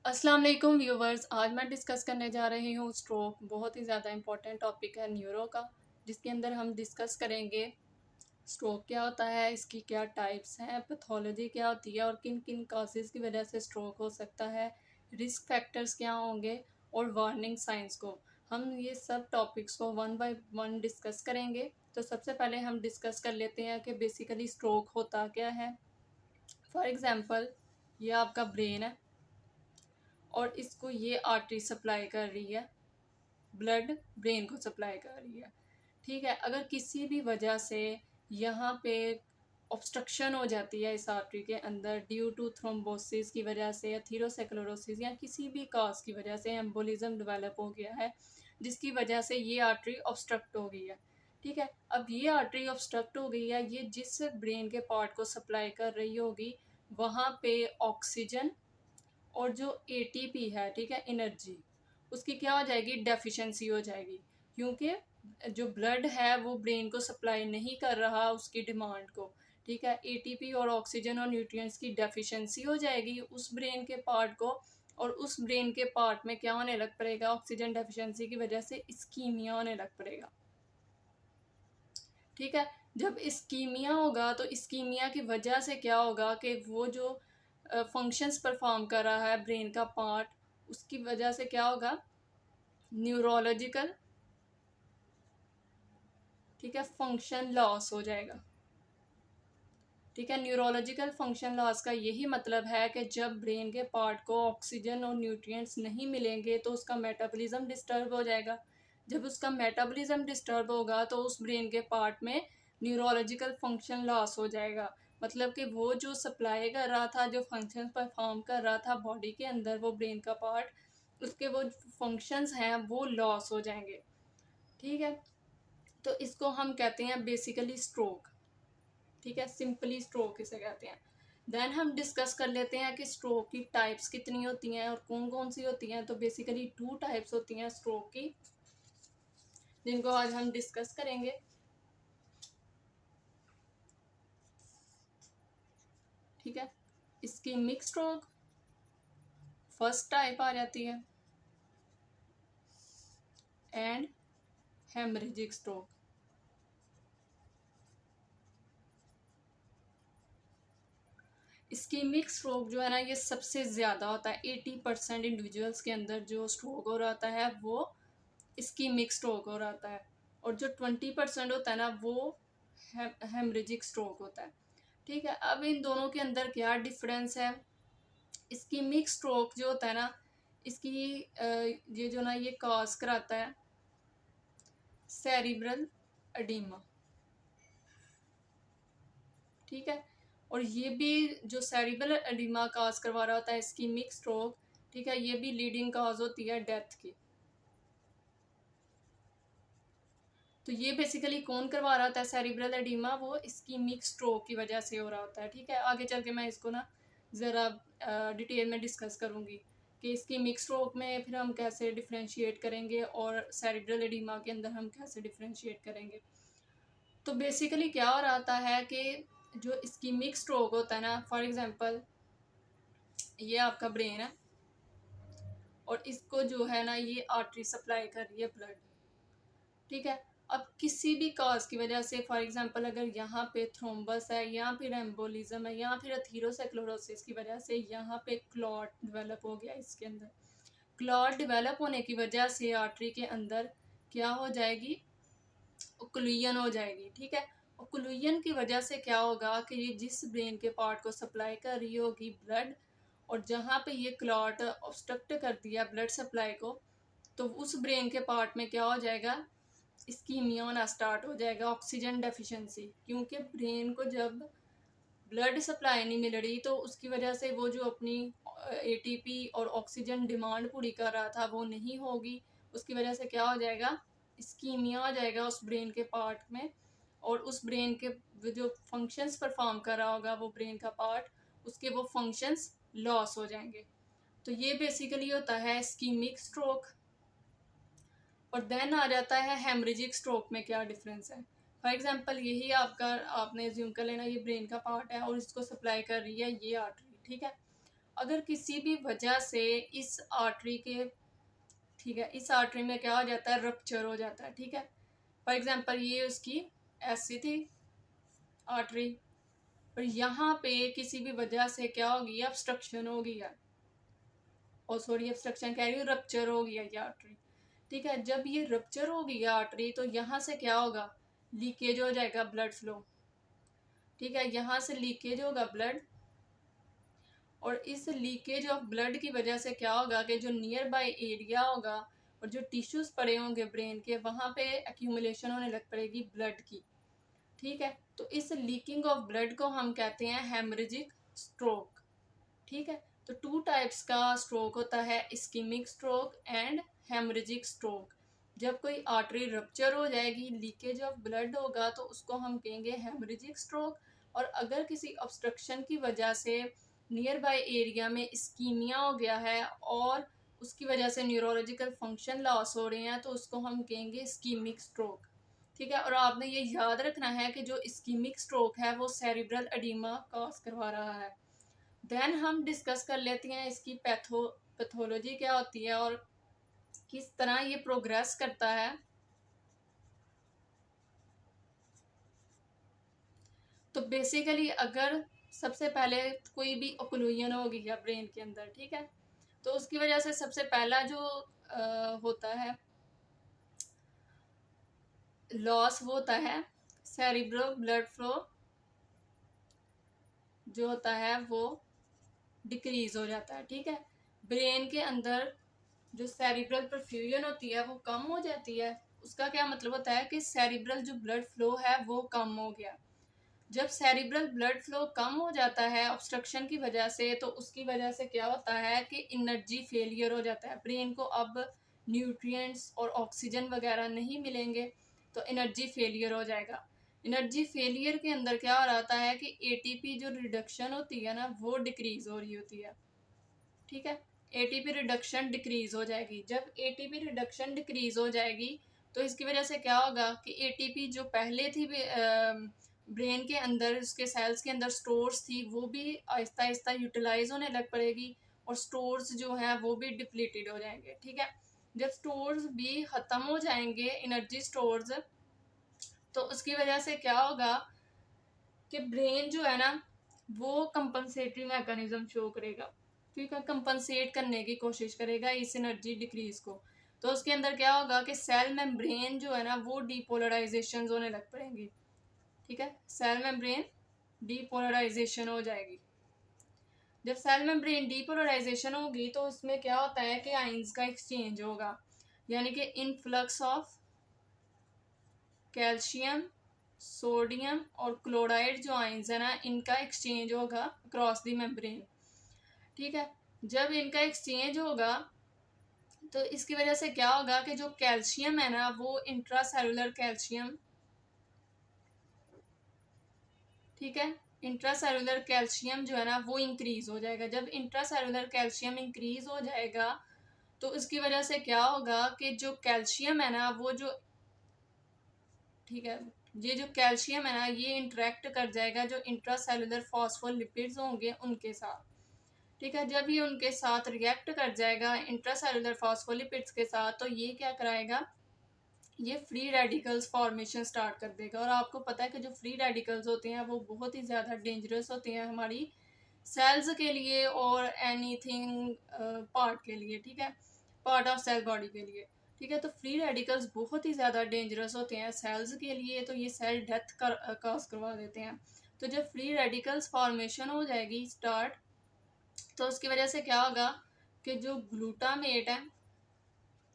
अस्सलाम वालेकुम व्यूवर्स। आज मैं डिस्कस करने जा रही हूँ स्ट्रोक। बहुत ही ज़्यादा इम्पोर्टेंट टॉपिक है न्यूरो का, जिसके अंदर हम डिस्कस करेंगे स्ट्रोक क्या होता है, इसकी क्या टाइप्स हैं, पैथोलॉजी क्या होती है और किन किन काजेज़ की वजह से स्ट्रोक हो सकता है, रिस्क फैक्टर्स क्या होंगे और वार्निंग साइंस को। हम ये सब टॉपिक्स को वन बाय वन डिस्कस करेंगे। तो सबसे पहले हम डिस्कस कर लेते हैं कि बेसिकली स्ट्रोक होता क्या है। फॉर एग्ज़ाम्पल, ये आपका ब्रेन है और इसको ये आर्टरी सप्लाई कर रही है, ब्लड ब्रेन को सप्लाई कर रही है। ठीक है, अगर किसी भी वजह से यहाँ पे ऑब्स्ट्रक्शन हो जाती है इस आर्टरी के अंदर ड्यू टू थ्रोम्बोसिस की वजह से या थीरोसेक्लोरोसिस या किसी भी कॉज की वजह से एम्बोलिज्म डेवलप हो गया है, जिसकी वजह से ये आर्टरी ऑब्स्ट्रक्ट हो गई है। ठीक है, अब ये आर्टरी ऑब्स्ट्रक्ट हो गई है, ये जिस ब्रेन के पार्ट को सप्लाई कर रही होगी वहाँ पे ऑक्सीजन और जो एटीपी है, ठीक है, एनर्जी, उसकी क्या हो जाएगी, डेफिशिएंसी हो जाएगी। क्योंकि जो ब्लड है वो ब्रेन को सप्लाई नहीं कर रहा उसकी डिमांड को। ठीक है, एटीपी और ऑक्सीजन और न्यूट्रिएंट्स की डेफिशिएंसी हो जाएगी उस ब्रेन के पार्ट को, और उस ब्रेन के पार्ट में क्या होने लग पड़ेगा, ऑक्सीजन डेफिशिएंसी की वजह से इस्कीमिया होने लग पड़ेगा। ठीक है, जब इस्कीमिया होगा तो इस्कीमिया की वजह से क्या होगा कि वो जो फंक्शंस परफॉर्म कर रहा है ब्रेन का पार्ट, उसकी वजह से क्या होगा, न्यूरोलॉजिकल, ठीक है, फंक्शन लॉस हो जाएगा। ठीक है, न्यूरोलॉजिकल फंक्शन लॉस का यही मतलब है कि जब ब्रेन के पार्ट को ऑक्सीजन और न्यूट्रिएंट्स नहीं मिलेंगे तो उसका मेटाबॉलिज्म डिस्टर्ब हो जाएगा। जब उसका मेटाबॉलिज्म डिस्टर्ब होगा तो उस ब्रेन के पार्ट में न्यूरोलॉजिकल फंक्शन लॉस हो जाएगा। मतलब कि वो जो सप्लाई कर रहा था, जो फंक्शन परफॉर्म कर रहा था बॉडी के अंदर, वो ब्रेन का पार्ट, उसके वो फंक्शंस हैं वो लॉस हो जाएंगे। ठीक है, तो इसको हम कहते हैं बेसिकली स्ट्रोक। ठीक है, सिंपली स्ट्रोक इसे कहते हैं। देन हम डिस्कस कर लेते हैं कि स्ट्रोक की टाइप्स कितनी होती हैं और कौन कौन सी होती हैं। तो बेसिकली 2 टाइप्स होती हैं स्ट्रोक की, जिनको आज हम डिस्कस करेंगे। ठीक है, इसकी मिक्स स्ट्रोक फर्स्ट टाइप आ जाती है, and haemorrhagic stroke. Ischaemic stroke जो है ना, ये सबसे ज़्यादा होता है। 80% इंडिविजुअल्स के अंदर जो स्ट्रोक हो रहा है वो इस्कीमिक स्ट्रोक हो रहा है, और जो 20% होता है ना वो हेमरेजिक स्ट्रोक होता है। ठीक है, अब इन दोनों के अंदर क्या डिफरेंस है। इस्कीमिक स्ट्रोक जो होता है ना, इसकी ये जो ना ये कॉज कराता है सेरिब्रल एडिमा। ठीक है, और ये भी जो सेरिब्रल एडिमा काज करवा रहा होता है इस्कीमिक स्ट्रोक, ठीक है, ये भी लीडिंग काज होती है डेथ की। तो ये बेसिकली कौन करवा रहा होता है सेरिब्रल एडिमा, वो इस्कीमिक स्ट्रोक की वजह से हो रहा होता है। ठीक है, आगे चल के मैं इसको ना ज़रा डिटेल में डिस्कस करूँगी कि इस्कीमिक स्ट्रोक में फिर हम कैसे डिफ्रेंशिएट करेंगे और सेरिब्रल एडिमा के अंदर हम कैसे डिफ्रेंशिएट करेंगे। तो बेसिकली क्या हो रहा है कि जो इस्कीमिक स्ट्रोक होता है ना, फॉर एग्जांपल ये आपका ब्रेन है और इसको जो है ना ये आर्टरी सप्लाई कर रही है ब्लड। ठीक है, अब किसी भी कॉज की वजह से, फॉर एग्जांपल अगर यहाँ पे थ्रोम्बस है या फिर एम्बोलिज्म है या फिर अथीरोसेक्लोरोसिस की वजह से यहाँ पे क्लॉट डेवलप हो गया, इसके अंदर क्लॉट डेवलप होने की वजह से आर्टरी के अंदर क्या हो जाएगी, ओक्लूजन हो जाएगी। ठीक है, ओक्लूजन की वजह से क्या होगा कि ये जिस ब्रेन के पार्ट को सप्लाई कर रही होगी ब्लड, और जहाँ पे ये क्लॉट ऑब्स्ट्रक्ट कर दिया ब्लड सप्लाई को, तो उस ब्रेन के पार्ट में क्या हो जाएगा, इस्कीमिया होना स्टार्ट हो जाएगा, ऑक्सीजन डेफिशिएंसी। क्योंकि ब्रेन को जब ब्लड सप्लाई नहीं मिल रही तो उसकी वजह से वो जो अपनी एटीपी और ऑक्सीजन डिमांड पूरी कर रहा था वो नहीं होगी। उसकी वजह से क्या हो जाएगा, इस्कीमिया आ जाएगा उस ब्रेन के पार्ट में, और उस ब्रेन के जो फंक्शंस परफॉर्म कर रहा होगा वो ब्रेन का पार्ट, उसके वो फंक्शंस लॉस हो जाएंगे। तो ये बेसिकली होता है इस्कीमिक स्ट्रोक। और देन आ जाता है हेमरेजिक स्ट्रोक में क्या डिफरेंस है। फॉर एग्जांपल यही आपका, आपने ज्यूम कर लेना ये ब्रेन का पार्ट है और इसको सप्लाई कर रही है ये आर्टरी। ठीक है, अगर किसी भी वजह से इस आर्टरी के, ठीक है, इस आर्टरी में क्या हो जाता है, रप्चर हो जाता है, ठीक है। फॉर एग्जांपल ये उसकी ऐसी थी आर्टरी, और यहाँ पे किसी भी वजह से क्या हो गया, ऑब्स्ट्रक्शन हो गया, और सॉरी ऑब्स्ट्रक्शन कह रही हूँ, रप्चर हो गया ये आर्टरी, ठीक है। जब ये रप्चर हो गया आर्टरी तो यहाँ से क्या होगा, लीकेज हो जाएगा ब्लड फ्लो, ठीक है। यहाँ से लीकेज होगा ब्लड, और इस लीकेज ऑफ ब्लड की वजह से क्या होगा कि जो नियर बाय एरिया होगा और जो टिश्यूज पड़े होंगे ब्रेन के, वहाँ पे एक्यूमुलेशन होने लग पड़ेगी ब्लड की, ठीक है। तो इस लीकिंग ऑफ ब्लड को हम कहते हैं हेमरेजिक स्ट्रोक, ठीक है। तो टू टाइप्स का स्ट्रोक होता है, ischaemic stroke and haemorrhagic stroke. जब कोई आर्टरी रप्चर हो जाएगी, लीकेज ऑफ ब्लड होगा, तो उसको हम कहेंगे हेमरेजिक स्ट्रोक। और अगर किसी ऑब्स्ट्रक्शन की वजह से नियर बाय एरिया में इस्कीमिया हो गया है और उसकी वजह से न्यूरोलॉजिकल फंक्शन लॉस हो रहे हैं, तो उसको हम कहेंगे इस्कीमिक स्ट्रोक, ठीक है। और आपने ये याद रखना है कि जो इस्कीमिक स्ट्रोक है वो सेरिब्रल एडिमा कॉज करवा रहा है। देन हम डिस्कस कर लेते हैं इसकी पैथोलॉजी क्या होती है और किस तरह ये प्रोग्रेस करता है। तो बेसिकली अगर सबसे पहले कोई भी ओक्लूजन हो गई है ब्रेन के अंदर, ठीक है, तो उसकी वजह से सबसे पहला जो होता है लॉस, वो होता है सेरिब्रो ब्लड फ्लो जो होता है वो डिक्रीज हो जाता है, ठीक है। ब्रेन के अंदर जो सेरिब्रल परफ्यूजन होती है वो कम हो जाती है। उसका क्या मतलब होता है कि सेरिब्रल जो ब्लड फ्लो है वो कम हो गया। जब सेरिब्रल ब्लड फ्लो कम हो जाता है ऑब्स्ट्रक्शन की वजह से, तो उसकी वजह से क्या होता है कि एनर्जी फेलियर हो जाता है। ब्रेन को अब न्यूट्रिएंट्स और ऑक्सीजन वगैरह नहीं मिलेंगे, तो एनर्जी फेलियर हो जाएगा। एनर्जी फेलियर के अंदर क्या हो रहा है कि एटीपी जो रिडक्शन होती है ना वो डिक्रीज हो रही होती है, ठीक है। एटीपी रिडक्शन डिक्रीज हो जाएगी। जब एटीपी रिडक्शन डिक्रीज हो जाएगी तो इसकी वजह से क्या होगा कि एटीपी जो पहले थी ब्रेन के अंदर, उसके सेल्स के अंदर स्टोर्स थी, वो भी आहिस्ता आहिस्ता यूटिलाइज होने लग पड़ेगी, और स्टोर्स जो हैं वो भी डिप्लीटेड हो जाएंगे, ठीक है। जब स्टोर्स भी ख़त्म हो जाएंगे एनर्जी स्टोर्स, तो उसकी वजह से क्या होगा कि ब्रेन जो है ना वो कंपनसेटरी मैकेनिज्म शो करेगा, ठीक है, कंपनसेट करने की कोशिश करेगा इस एनर्जी डिक्रीज को। तो उसके अंदर क्या होगा कि सेल मेम्ब्रेन जो है ना वो डीपोलराइजेशन होने लग पड़ेंगी, ठीक है। सेल मेम्ब्रेन डीपोलराइजेशन हो जाएगी। जब सेल मेम्ब्रेन डीपोलराइजेशन होगी तो उसमें क्या होता है कि आइंस का एक्सचेंज होगा, यानी कि इनफ्लक्स ऑफ कैल्शियम, सोडियम और क्लोराइड जो आइंस है ना, इनका एक्सचेंज होगा अक्रॉस द मेम्ब्रेन, ठीक है। जब इनका एक्सचेंज होगा तो इसकी वजह से क्या होगा कि जो कैल्शियम है ना वो इंट्रासेलुलर कैल्शियम, ठीक है, इंट्रासेलुलर कैल्शियम जो है ना वो इंक्रीज हो जाएगा। जब इंट्रासेलुलर कैल्शियम इंक्रीज हो जाएगा तो इसकी वजह से क्या होगा कि जो कैल्शियम है ना वो जो, ठीक है, ये जो कैल्शियम है ना ये इंटरेक्ट कर जाएगा जो इंट्रासेलुलर फॉस्फोलिपिड्स होंगे उनके साथ, ठीक है। जब ये उनके साथ रिएक्ट कर जाएगा इंट्रासेलुलर फॉस्फोलिपिड्स के साथ, तो ये क्या कराएगा, ये फ्री रेडिकल्स फॉर्मेशन स्टार्ट कर देगा। और आपको पता है कि जो फ्री रेडिकल्स होते हैं वो बहुत ही ज़्यादा डेंजरस होते हैं हमारी सेल्स के लिए और एनीथिंग पार्ट के लिए, ठीक है, पार्ट ऑफ सेल बॉडी के लिए, ठीक है। तो फ्री रेडिकल्स बहुत ही ज़्यादा डेंजरस होते हैं सेल्स के लिए, तो ये सेल डेथ कॉज करवा देते हैं। तो जब फ्री रेडिकल्स फॉर्मेशन हो जाएगी स्टार्ट, तो उसकी वजह से क्या होगा कि जो ग्लूटामेट है,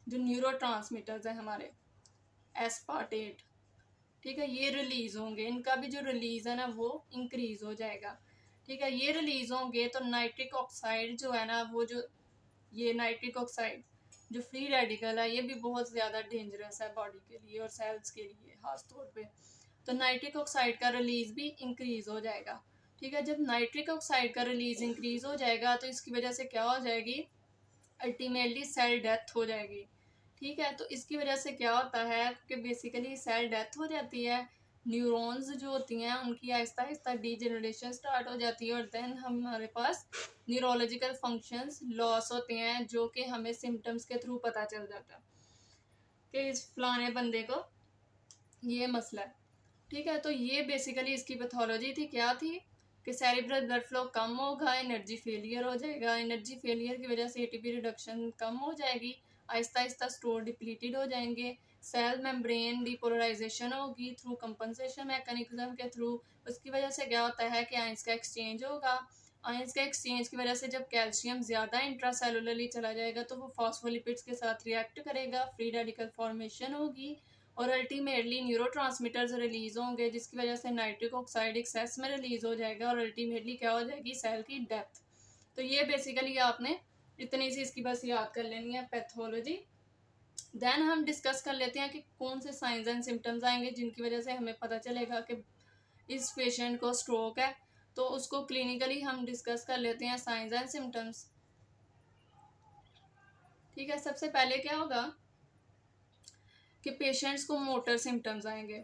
जो न्यूरोट्रांसमीटर्स है हमारे, एस्पार्टेट, ठीक है, ये रिलीज होंगे। इनका भी जो रिलीज है ना वो इंक्रीज हो जाएगा, ठीक है। ये रिलीज होंगे तो नाइट्रिक ऑक्साइड जो है ना वो जो, ये नाइट्रिक ऑक्साइड जो फ्री रेडिकल है ये भी बहुत ज़्यादा डेंजरस है बॉडी के लिए और सेल्स के लिए खास तौर पे। तो नाइट्रिक ऑक्साइड का रिलीज भी इंक्रीज हो जाएगा, ठीक है। जब नाइट्रिक ऑक्साइड का रिलीज इंक्रीज हो जाएगा तो इसकी वजह से क्या हो जाएगी, अल्टीमेटली सेल डेथ हो जाएगी, ठीक है। तो इसकी वजह से क्या होता है कि बेसिकली सेल डेथ हो जाती है न्यूरॉन्स जो होती हैं उनकी आहिस्ता आहिस्ता डीजनरेशन स्टार्ट हो जाती है और देन हमारे पास न्यूरोलॉजिकल फंक्शंस लॉस होते हैं, जो कि हमें सिम्टम्स के थ्रू पता चल जाता है कि इस फलाने बंदे को ये मसला है। ठीक है, तो ये बेसिकली इसकी पैथोलॉजी थी, क्या थी कि सेरिब्रल ब्लड फ्लो कम होगा, एनर्जी फेलियर हो जाएगा, एनर्जी फेलियर की वजह से एटीपी रिडक्शन कम हो जाएगी, आहिस्ता आहिस्ता स्टोर डिप्लीटेड हो जाएंगे, सेल मेम्ब्रेन डिपोलराइजेशन होगी थ्रू कंपनसेशन मैकेनिज्म के थ्रू। उसकी वजह से क्या होता है कि आयंस का एक्सचेंज होगा, आयंस का एक्सचेंज की वजह से जब कैल्शियम ज़्यादा इंट्रासेलुलरली चला जाएगा तो वो फॉस्फोलिपिड्स के साथ रिएक्ट करेगा, फ्री रेडिकल फॉर्मेशन होगी और अल्टीमेटली न्यूरोट्रांसमीटर्स रिलीज होंगे, जिसकी वजह से नाइट्रिक ऑक्साइड एक्सेस में रिलीज हो जाएगा और अल्टीमेटली क्या हो जाएगी, सेल की डेथ। तो ये बेसिकली आपने इतनी सी इसकी बस याद कर लेनी है पैथोलॉजी। देन हम डिस्कस कर लेते हैं कि कौन से साइंस एंड सिम्टम्स आएंगे जिनकी वजह से हमें पता चलेगा कि इस पेशेंट को स्ट्रोक है। तो उसको क्लिनिकली हम डिस्कस कर लेते हैं साइंस एंड सिम्टम्स। ठीक है, सबसे पहले क्या होगा कि पेशेंट्स को मोटर सिम्टम्स आएंगे।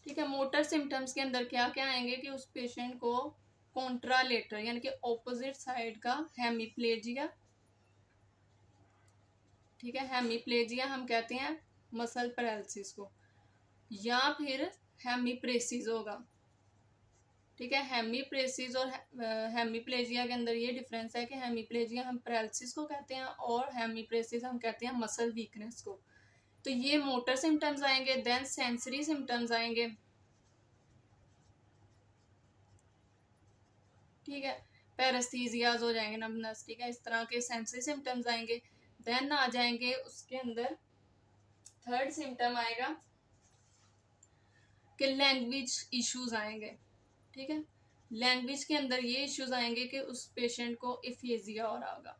ठीक है, मोटर सिम्टम्स के अंदर क्या क्या आएंगे कि उस पेशेंट को कॉन्ट्रालेटर यानी कि ऑपोजिट साइड का हेमीप्लेजिया, ठीक है, हेमीप्लेजिया हम कहते हैं मसल पैरालिसिस को, या फिर हेमीप्रेसिस होगा। ठीक है, हेमीप्रेसिस और हेमीप्लेजिया के अंदर ये डिफरेंस है कि हेमीप्लेजिया हम पैरालिसिस को कहते हैं और हेमीप्रेसिस हम कहते हैं मसल वीकनेस को। तो ये मोटर सिम्टम्स आएंगे। देन सेंसरी सिम्टम्स आएंगे। ठीक है, पैरेस्थीजियाज हो जाएंगे, नमनस, ठीक है, इस तरह के सेंसरी सिम्टम्स आएंगे। देन आ जाएंगे उसके अंदर थर्ड सिम्टम आएगा कि लैंग्वेज इश्यूज आएंगे। ठीक है, लैंग्वेज के अंदर ये इश्यूज आएंगे कि उस पेशेंट को एफेजिया हो रहा होगा।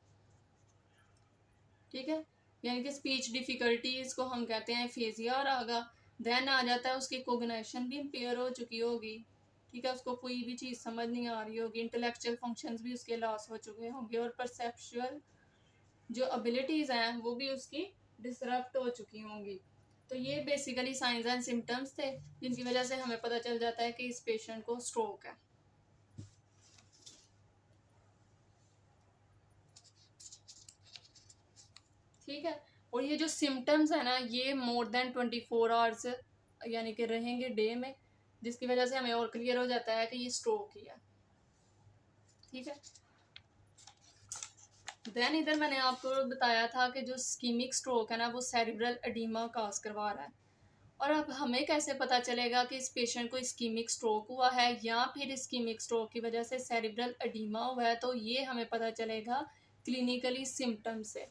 ठीक है, यानी कि स्पीच डिफिकल्टीज को हम कहते हैं एफेजिया हो रहा होगा। देन आ जाता है उसकी कोग्निशन भी इम्पेयर हो चुकी होगी। ठीक है, उसको कोई भी चीज़ समझ नहीं आ रही होगी, इंटेलेक्चुअल फंक्शंस भी उसके लॉस हो चुके होंगे और परसेप्चुअल जो एबिलिटीज़ हैं वो भी उसकी डिसरप्ट हो चुकी होंगी। तो ये बेसिकली साइंस एंड सिम्टम्स थे जिनकी वजह से हमें पता चल जाता है कि इस पेशेंट को स्ट्रोक है। ठीक है, और ये जो सिम्टम्स है ना ये मोर देन 24 आवर्स यानी कि रहेंगे डे में, जिसकी वजह से हमें और क्लियर हो जाता है कि ये स्ट्रोक ही है। ठीक है, देन इधर मैंने आपको बताया था कि जो स्कीमिक स्ट्रोक है ना वो सेरिब्रल एडीमा काज करवा रहा है। और अब हमें कैसे पता चलेगा कि इस पेशेंट को इस्कीमिक स्ट्रोक हुआ है या फिर इस्कीमिक स्ट्रोक की वजह से सेरिब्रल एडीमा हुआ है, तो ये हमें पता चलेगा क्लिनिकली सिम्टम से।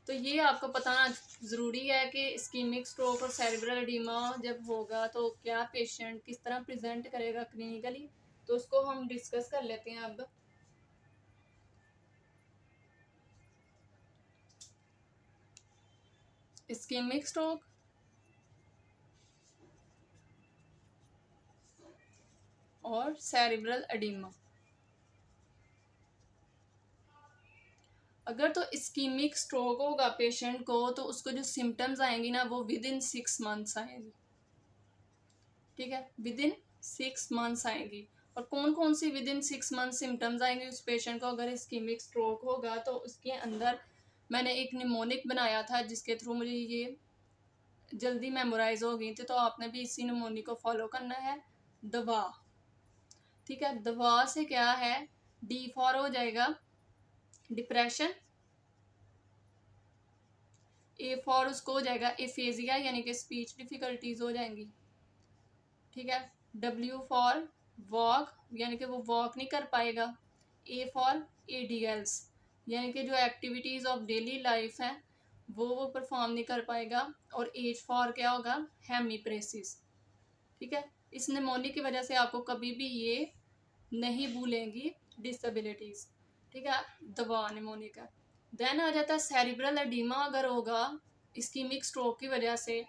तो ये आपको बताना ज़रूरी है कि इस्कीमिक स्ट्रोक और सेरिब्रल एडीमा जब होगा तो क्या पेशेंट किस तरह प्रेजेंट करेगा क्लिनिकली, तो उसको हम डिस्कस कर लेते हैं अब। इस्कीमिक स्ट्रोक और सेरिब्रल एडीमा, अगर तो इस्कीमिक स्ट्रोक होगा पेशेंट को तो उसको जो सिम्टम्स आएंगी ना वो विद इन 6 मंथ्स आएंगी। ठीक है, विद इन 6 मंथ्स आएंगी। और कौन कौन सी विद इन 6 मंथ सिम्टम्स आएंगे उस पेशेंट को अगर इस्कीमिक स्ट्रोक होगा, तो उसके अंदर मैंने एक निमोनिक बनाया था जिसके थ्रू मुझे ये जल्दी मेमोराइज हो गई थी, तो आपने भी इसी निमोनिक को फॉलो करना है। दवा, ठीक है, दवा से क्या है, डी फॉर हो जाएगा डिप्रेशन, ए फॉर उसको हो जाएगा एफेजिया यानी कि स्पीच डिफिकल्टीज हो जाएंगी। ठीक है, डब्ल्यू फॉर वॉक यानी कि वो वॉक नहीं कर पाएगा, ए फॉर एडीएल्स यानी कि जो एक्टिविटीज़ ऑफ डेली लाइफ है वो परफॉर्म नहीं कर पाएगा, और एज फॉर क्या होगा, हेमीप्रेसिस। ठीक है, इस निमोनिक की वजह से आपको कभी भी ये नहीं भूलेंगी डिसेबिलिटीज़। ठीक है, दवा निमोनिक है। देन आ जाता है सेरिब्रल एडीमा अगर होगा इस्कीमिक स्ट्रोक की वजह से,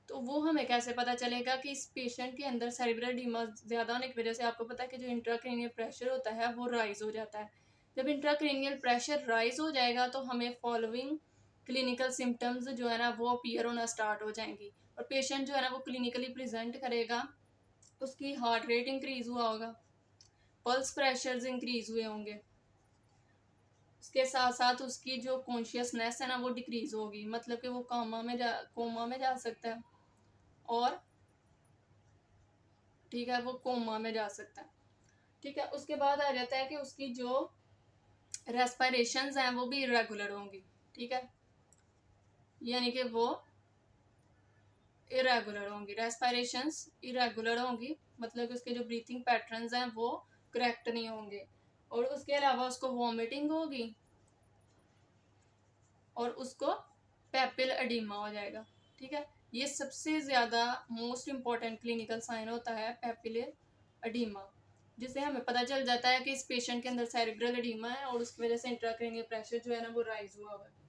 तो वो हमें कैसे पता चलेगा कि इस पेशेंट के अंदर सेरिब्रल एडीमा ज़्यादा होने की वजह से आपको पता है कि जो इंट्राक्रेनियल प्रेशर होता है वो राइज हो जाता है। जब इंट्राक्रेनियल प्रेशर राइज हो जाएगा तो हमें फॉलोइंग क्लिनिकल सिम्टम्स जो है ना वो अपीयर होना स्टार्ट हो जाएंगी, और पेशेंट जो है ना वो क्लिनिकली प्रेजेंट करेगा, उसकी हार्ट रेट इंक्रीज हुआ होगा, पल्स प्रेशर्स इंक्रीज हुए होंगे, उसके साथ साथ उसकी जो कॉन्शियसनेस है ना वो डिक्रीज होगी, मतलब कि वो कोमा में जा सकता है, और ठीक है वो कोमा में जा सकता है। ठीक है, उसके बाद आ जाता है कि उसकी जो रेस्पिरेशंस हैं वो भी इरेगुलर होंगी। ठीक है, यानी कि वो इरेगुलर होंगी, रेस्पिरेशंस इरेगुलर होंगी, मतलब कि उसके जो ब्रीथिंग पैटर्न्स हैं वो करेक्ट नहीं होंगे, और उसके अलावा उसको वॉमिटिंग होगी, और उसको पेपिल एडिमा हो जाएगा। ठीक है, ये सबसे ज़्यादा मोस्ट इम्पॉर्टेंट क्लिनिकल साइन होता है पेपिलर एडिमा, जिससे हमें पता चल जाता है कि इस पेशेंट के अंदर सेरिब्रल एडिमा है और उसकी वजह से इंट्राक्रेनियल प्रेशर जो है ना वो राइज हुआ हुआ है।